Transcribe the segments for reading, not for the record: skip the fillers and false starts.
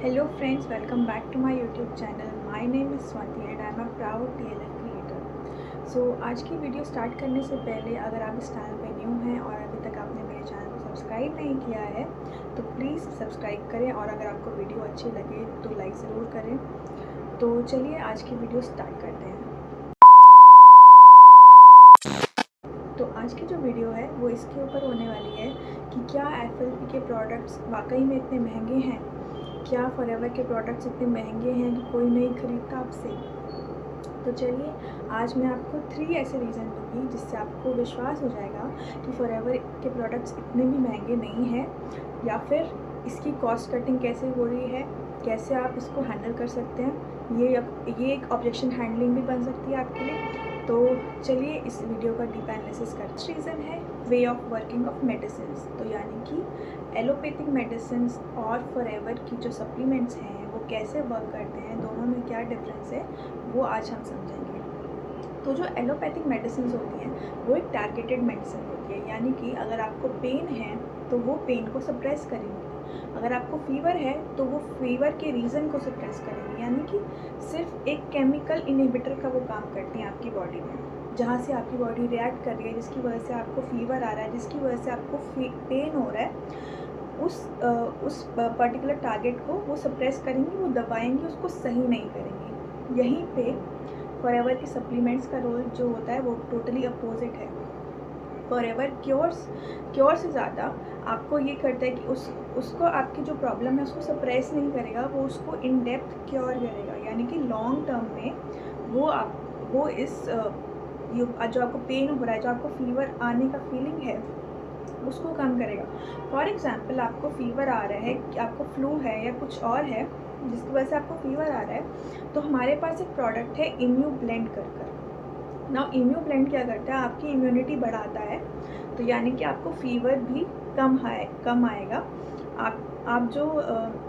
Hello friends, welcome back to my YouTube channel. My name is Swati and I am a proud TLF creator. So आज की video start करने से पहले अगर आप इस चैनल पे न्यू हैं और अभी तक आपने मेरे चैनल को सब्सक्राइब नहीं किया है तो प्लीज़ सब्सक्राइब करें और अगर आपको वीडियो अच्छी लगे तो लाइक ज़रूर करें। तो चलिए आज की वीडियो स्टार्ट करते हैं। तो आज की जो वीडियो है वो इसके ऊपर होने वाली है कि क्या FLP के प्रोडक्ट्स वाकई में इतने महंगे हैं, क्या फॉरएवर के प्रोडक्ट्स इतने महंगे हैं कि कोई नहीं खरीदता आपसे। तो चलिए आज मैं आपको 3 ऐसे रीज़न दूँगी जिससे आपको विश्वास हो जाएगा कि फॉरएवर के प्रोडक्ट्स इतने भी महंगे नहीं हैं, या फिर इसकी कॉस्ट कटिंग कैसे हो रही है, कैसे आप इसको हैंडल कर सकते हैं। ये एक ऑब्जेक्शन हैंडलिंग भी बन सकती है आपके लिए। तो चलिए इस वीडियो का डीप एनालिसिस करते हैं। रीज़न है way of working of medicines, तो यानी कि एलोपैथिक मेडिसिन्स और फॉरएवर की जो सप्लीमेंट्स हैं वो कैसे वर्क करते हैं, दोनों में क्या डिफरेंस है वो आज हम समझेंगे। तो जो एलोपैथिक मेडिसिन्स होती हैं वो एक टारगेटेड मेडिसिन होती है, यानी कि अगर आपको पेन है तो वो पेन को सप्रेस करेंगे, अगर आपको फीवर है तो वो फीवर के रीज़न को सप्रेस करेंगे, यानी कि सिर्फ एक केमिकल इनहिबिटर का वो काम करती हैं आपकी बॉडी में, जहाँ से आपकी बॉडी रिएक्ट कर रही है, जिसकी वजह से आपको फीवर आ रहा है, जिसकी वजह से आपको पेन हो रहा है, उस पर्टिकुलर टारगेट को वो सप्रेस करेंगी, वो दबाएंगी, उसको सही नहीं करेंगी। यहीं पे फॉरएवर के सप्लीमेंट्स का रोल जो होता है वो टोटली अपोजिट है। फॉरएवर क्योर से ज़्यादा आपको ये करता है कि उसको आपकी जो प्रॉब्लम है उसको सप्रेस नहीं करेगा, वो उसको इन डेप्थ क्योर करेगा, यानी कि लॉन्ग टर्म में वो इस जो आपको पेन हो रहा है, जो आपको फीवर आने का फीलिंग है उसको कम करेगा। फॉर एग्ज़ाम्पल आपको फीवर आ रहा है, आपको फ्लू है या कुछ और है जिसकी वजह से आपको फीवर आ रहा है, तो हमारे पास एक प्रोडक्ट है इम्यू ब्लेंड कर। नाउ इम्यू ब्लेंड क्या करता है, आपकी इम्यूनिटी बढ़ाता है, तो यानी कि आपको फीवर भी कम आएगा। आप जो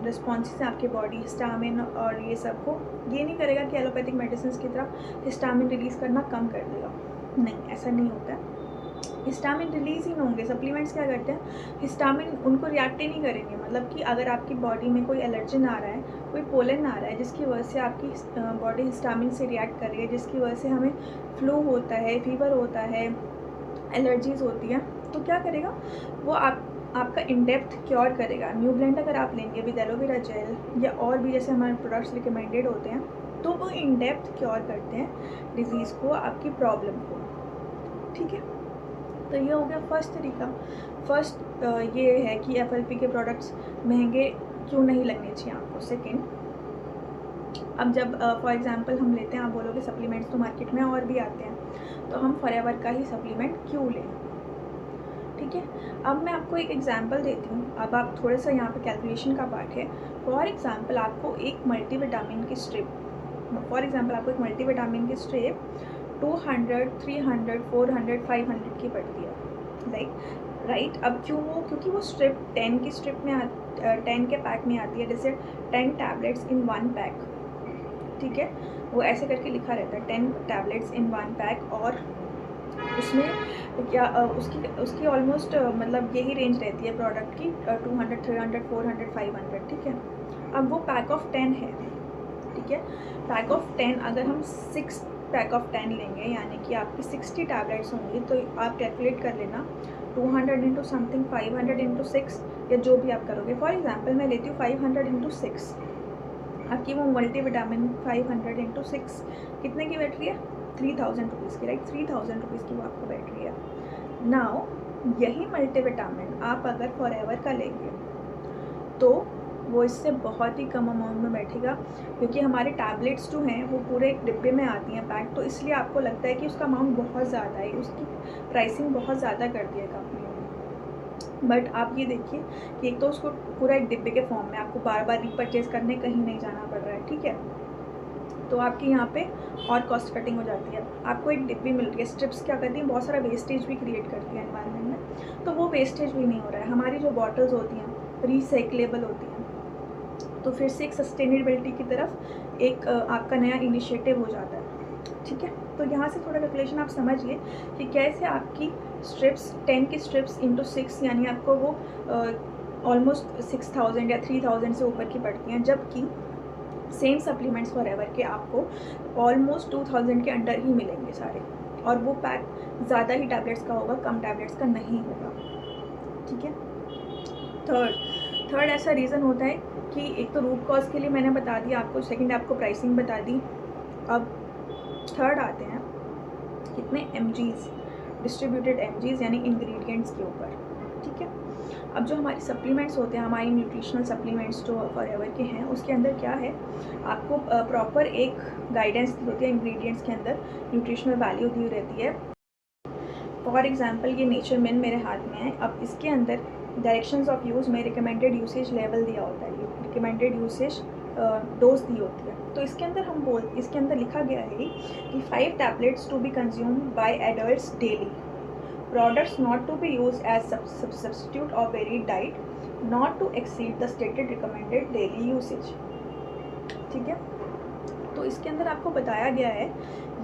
रिस्पॉन्सेस हैं आपके बॉडी हिस्टामिन और ये सब को, ये नहीं करेगा कि एलोपैथिक मेडिसिन की तरह हिस्टामिन रिलीज़ करना कम कर देगा, नहीं, ऐसा नहीं होता है। हिस्टामिन रिलीज़ ही नहीं होंगे। सप्लीमेंट्स क्या करते हैं, हिस्टामिन उनको रिएक्ट ही नहीं करेंगे, मतलब कि अगर आपकी बॉडी में कोई एलर्जन आ रहा है, कोई पोलन आ रहा है जिसकी वजह से आपकी बॉडी हिस्टामिन से रिएक्ट कर रही है, जिसकी वजह से हमें फ्लू होता है, फीवर होता है, एलर्जीज़ होती हैं, तो क्या करेगा वो आपका इन डेप्थ क्योर करेगा। न्यू ब्लेंड अगर आप लेंगे विद एलोवेरा जेल या और भी जैसे हमारे प्रोडक्ट्स रिकमेंडेड होते हैं, तो वो इन डेप्थ क्योर करते हैं डिज़ीज़ को, आपकी प्रॉब्लम को, ठीक है। तो ये हो गया फर्स्ट तरीका। ये है कि FLP के प्रोडक्ट्स महंगे क्यों नहीं लगने चाहिए आपको। सेकेंड, अब जब फॉर एग्ज़ाम्पल हम लेते हैं, आप बोलोगे सप्लीमेंट्स तो मार्केट में और भी आते हैं, तो हम फॉरएवर का ही सप्लीमेंट क्यों लें, ठीक है। अब मैं आपको एक एग्जांपल देती हूँ। अब आप थोड़ा सा यहाँ पे कैलकुलेशन का पार्ट है। फॉर एग्ज़ाम्पल आपको एक मल्टीविटामिन की स्ट्रिप 200, 300, 400, 500 की पड़ती है, राइट। अब क्योंकि वो स्ट्रिप 10 के पैक में आती है, जैसे 10 टैबलेट्स इन 1 पैक, ठीक है, वो ऐसे करके लिखा रहता है 10 टैबलेट्स इन 1 पैक, और उसमें क्या उसकी ऑलमोस्ट मतलब यही रेंज रहती है प्रोडक्ट की, 200, 300, 400, 500, ठीक है। अब वो पैक ऑफ 10 है, ठीक है। पैक ऑफ 10 अगर हम 6 पैक ऑफ 10 लेंगे, यानी कि आपकी 60 टैबलेट्स होंगी, तो आप कैलकुलेट कर लेना 200 इंटू समथिंग 500 इंटू 6, या जो भी आप करोगे। फॉर एग्ज़ाम्पल मैं लेती हूँ 500 इंटू 6, आपकी वो मल्टीविटामिन 500 इंटू 6 कितने की बैठ रही है, 3000 रुपीज़ की, राइट। 3000 रुपीज़ की वो आपको बैठ रही है। नाउ यही मल्टीविटामिन आप अगर फॉरएवर का लेंगे तो वो इससे बहुत ही कम अमाउंट में बैठेगा, क्योंकि हमारे टैबलेट्स जो हैं वो पूरे एक डिब्बे में आती हैं पैक, तो इसलिए आपको लगता है कि उसका अमाउंट बहुत ज़्यादा है, उसकी प्राइसिंग बहुत ज़्यादा कर दी है कंपनी ने। बट आप ये देखिए कि एक तो उसको पूरा एक डिब्बे के फॉर्म में आपको बार बार रीपरचेज करने कहीं नहीं जाना पड़ रहा है, ठीक है। तो आपके यहाँ पे और कॉस्ट कटिंग हो जाती है। आपको एक डिब्बी मिल रही है। स्ट्रिप्स क्या करती हैं, बहुत सारा वेस्टेज भी क्रिएट करती है एनवायरनमेंट में, तो वो वेस्टेज भी नहीं हो रहा है। हमारी जो बॉटल्स होती हैं रिसाइक्लेबल होती हैं, तो फिर से एक सस्टेनेबिलिटी की तरफ एक आपका नया इनिशिएटिव हो जाता है, ठीक है। तो यहाँ से थोड़ा कैलकुलेशन आप समझिए कि कैसे आपकी स्ट्रिप्स 10 की स्ट्रिप्स इंटू 6, यानी आपको वो ऑलमोस्ट 6000 या 3000 से ऊपर की पड़ती हैं, जबकि सेम सप्लीमेंट्स फॉरएवर के आपको ऑलमोस्ट 2000 के अंडर ही मिलेंगे सारे, और वो पैक ज़्यादा ही टैबलेट्स का होगा, कम टैबलेट्स का नहीं होगा। ठीक है। थर्ड ऐसा रीज़न होता है कि एक तो रूट कॉज के लिए मैंने बता दिया आपको, सेकंड आपको प्राइसिंग बता दी। अब थर्ड आते हैं कितने mg's, डिस्ट्रीब्यूटेड mg's यानी इंग्रेडिएंट्स के ऊपर। ठीक है। अब जो हमारे सप्लीमेंट्स होते हैं, हमारी न्यूट्रिशनल सप्लीमेंट्स जो फॉरएवर के हैं, उसके अंदर क्या है, आपको प्रॉपर एक गाइडेंस दी होती है, इंग्रेडिएंट्स के अंदर न्यूट्रिशनल वैल्यू दी रहती है। फॉर एग्जांपल ये नेचर मिन मेरे हाथ में है, अब इसके अंदर डायरेक्शंस ऑफ यूज़ में रिकमेंडेड यूसेज लेवल दिया होता है, रिकमेंडेड यूसेज डोज दी होती है। तो इसके अंदर इसके अंदर लिखा गया है कि 5 tablets to be consume by adults daily, products not to be used as substitute of varied diet, not to exceed the stated recommended daily usage। ठीक है। तो इसके अंदर आपको बताया गया है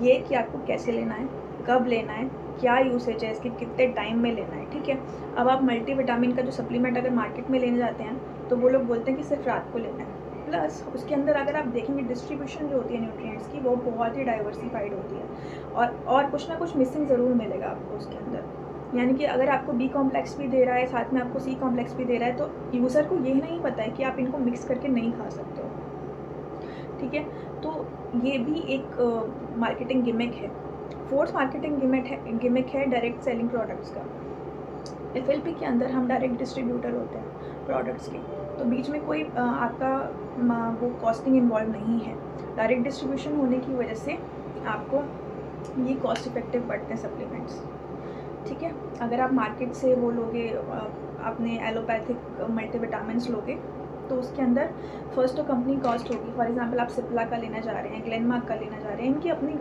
ये कि आपको कैसे लेना है, कब लेना है, क्या यूसेज है इसकी, कितने टाइम में लेना है। ठीक है। अब आप मल्टीविटामिन का जो सप्लीमेंट अगर मार्केट में लेने जाते हैं तो वो लोग बोलते हैं कि सिर्फ रात को लेना है। प्लस उसके अंदर अगर आप देखेंगे डिस्ट्रीब्यूशन जो होती है न्यूट्रिएंट्स की, वो बहुत ही डाइवर्सिफाइड होती है, और कुछ ना कुछ मिसिंग ज़रूर मिलेगा आपको उसके अंदर। यानी कि अगर आपको बी कॉम्प्लेक्स भी दे रहा है, साथ में आपको सी कॉम्प्लेक्स भी दे रहा है, तो यूज़र को ये नहीं पता है कि आप इनको मिक्स करके नहीं खा सकते हो। ठीक है। तो ये भी एक मार्केटिंग गिमिक है। फोर्थ मार्केटिंग गिमिक है डायरेक्ट सेलिंग प्रोडक्ट्स का। एफएलपी के अंदर हम डायरेक्ट डिस्ट्रीब्यूटर होते हैं प्रोडक्ट्स के, तो बीच में कोई आपका वो कॉस्टिंग इन्वॉल्व नहीं है। डायरेक्ट डिस्ट्रीब्यूशन होने की वजह से आपको ये कॉस्ट इफेक्टिव पड़ते हैं सप्लीमेंट्स। ठीक है। अगर आप मार्केट से वो लोगे, अपने एलोपैथिक मल्टीविटामिन्स लोगे, तो उसके अंदर फर्स्ट तो कंपनी कॉस्ट होगी। फॉर एग्जांपल आप सिप्ला का लेना चाह रहे हैं, ग्लेनमार्क का लेना चाह रहे हैं, इनकी अपनी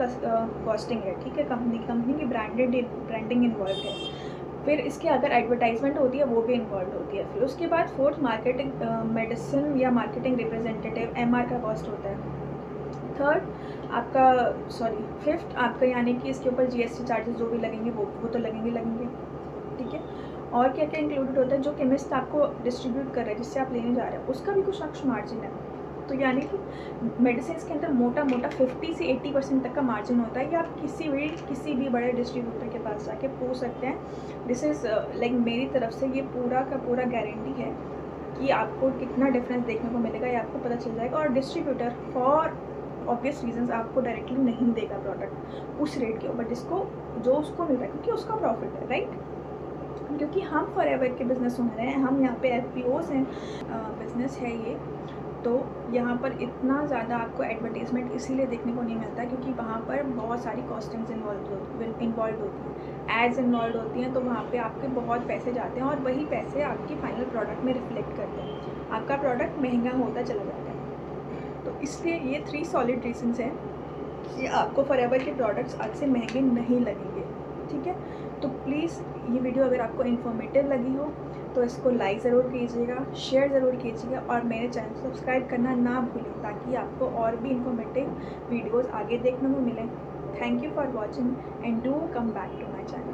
कॉस्टिंग है। ठीक है। कंपनी की ब्रांडिंग इन्वॉल्व है। फिर इसके अगर एडवर्टाइजमेंट होती है वो भी इन्वॉल्व होती है। फिर उसके बाद फोर्थ मार्केटिंग मेडिसिन या मार्केटिंग रिप्रेजेंटेटिव MR का कॉस्ट होता है। फिफ्थ आपका यानी कि इसके ऊपर GST चार्जेस जो भी लगेंगे वो तो लगेंगे। ठीक है। और क्या क्या इंक्लूडेड होता है, जो केमिस्ट आपको डिस्ट्रीब्यूट कर रहे हैं, जिससे आप लेने जा रहे हैं, उसका भी कुछ ना कुछ मार्जिन है। तो यानी कि मेडिसिन के अंदर मोटा 50 से 80% तक का मार्जिन होता है। या आप किसी भी बड़े डिस्ट्रीब्यूटर के पास जाके पूछ सकते हैं। दिस इज़ लाइक मेरी तरफ से ये पूरा का पूरा गारंटी है कि आपको कितना डिफरेंस देखने को मिलेगा, ये आपको पता चल जाएगा। और डिस्ट्रीब्यूटर फॉर ऑब्वियस रीजंस आपको डायरेक्टली नहीं देगा प्रोडक्ट उस रेट के ऊपर जो उसको मिल रहा है, क्योंकि उसका प्रॉफिट है, राइट। क्योंकि हम फॉरएवर के बिज़नेस ओनर हैं, हम यहाँ पे FPOs हैं, बिज़नेस है ये। तो यहाँ पर इतना ज़्यादा आपको एडवर्टीज़मेंट इसीलिए देखने को नहीं मिलता क्योंकि वहाँ पर बहुत सारी कॉस्टिंग्स इन्वॉल्व होती हैं, एड्स इन्वॉल्व होती हैं। तो वहाँ पे आपके बहुत पैसे जाते हैं और वही पैसे आपकी फाइनल प्रोडक्ट में रिफ्लेक्ट करते हैं, आपका प्रोडक्ट महंगा होता चला जाता है। तो इसलिए ये 3 सॉलिड रीजंस हैं कि आपको फॉरएवर के प्रोडक्ट्स आज से महंगे नहीं लगेंगे। ठीक है। तो प्लीज़ ये वीडियो अगर आपको इन्फॉर्मेटिव लगी हो तो इसको लाइक ज़रूर कीजिएगा, शेयर ज़रूर कीजिएगा, और मेरे चैनल को सब्सक्राइब करना ना भूलें ताकि आपको और भी इन्फॉर्मेटिव वीडियोज़ आगे देखने को मिलें। Thank you for watching and do come back to my channel.